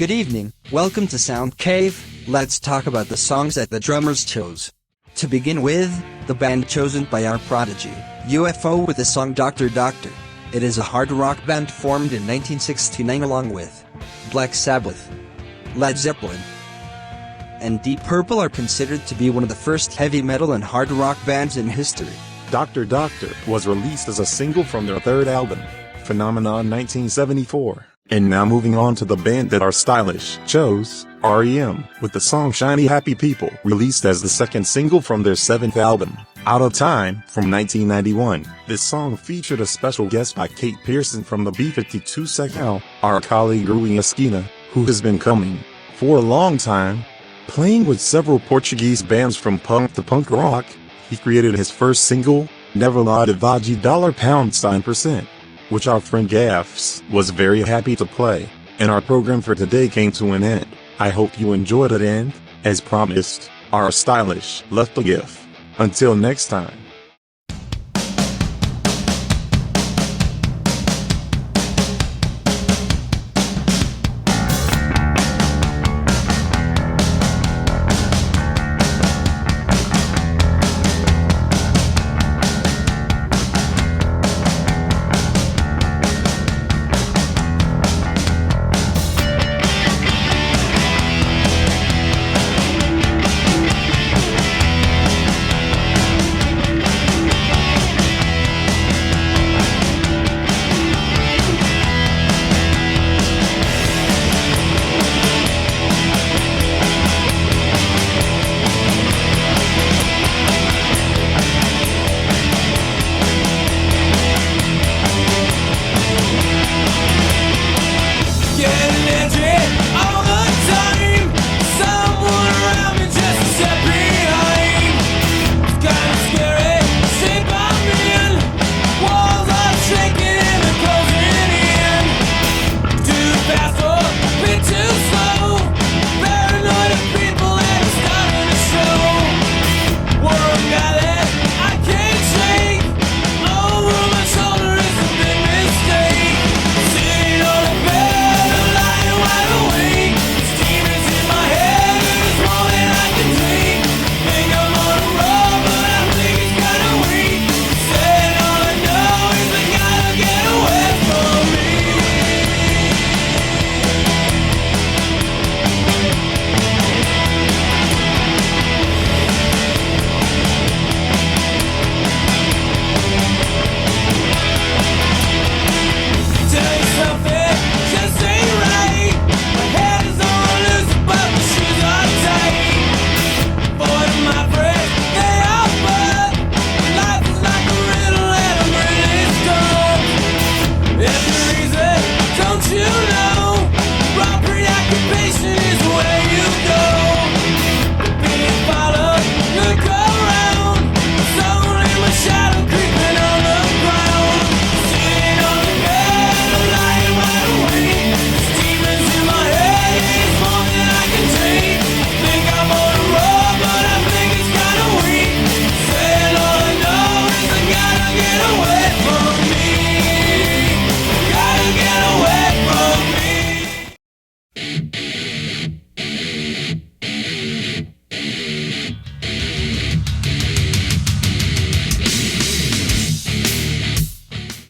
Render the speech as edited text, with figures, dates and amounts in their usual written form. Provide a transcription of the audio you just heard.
Good evening, welcome to Sound Cave. Let's talk about the songs that the drummers chose. To begin with, the band chosen by our prodigy, UFO, with the song Doctor Doctor. It is a hard rock band formed in 1969 along with Black Sabbath, Led Zeppelin, and Deep Purple are considered to be one of the first heavy metal and hard rock bands in history. Doctor Doctor was released as a single from their third album, Phenomenon 1974. And now moving on to the band that our stylish chose, REM, with the song Shiny Happy People, released as the second single from their seventh album, Out of Time, from 1991. This song featured a special guest by Kate Pearson from the B-52 second, our colleague Rui Esquina, who has been coming for a long time, playing with several Portuguese bands from punk to punk rock. He created his first single, Never Lie to $$, which our friend Gaffs was very happy to play, and our program for today came to an end. I hope you enjoyed it, and, as promised, our stylish left a gift. Until next time.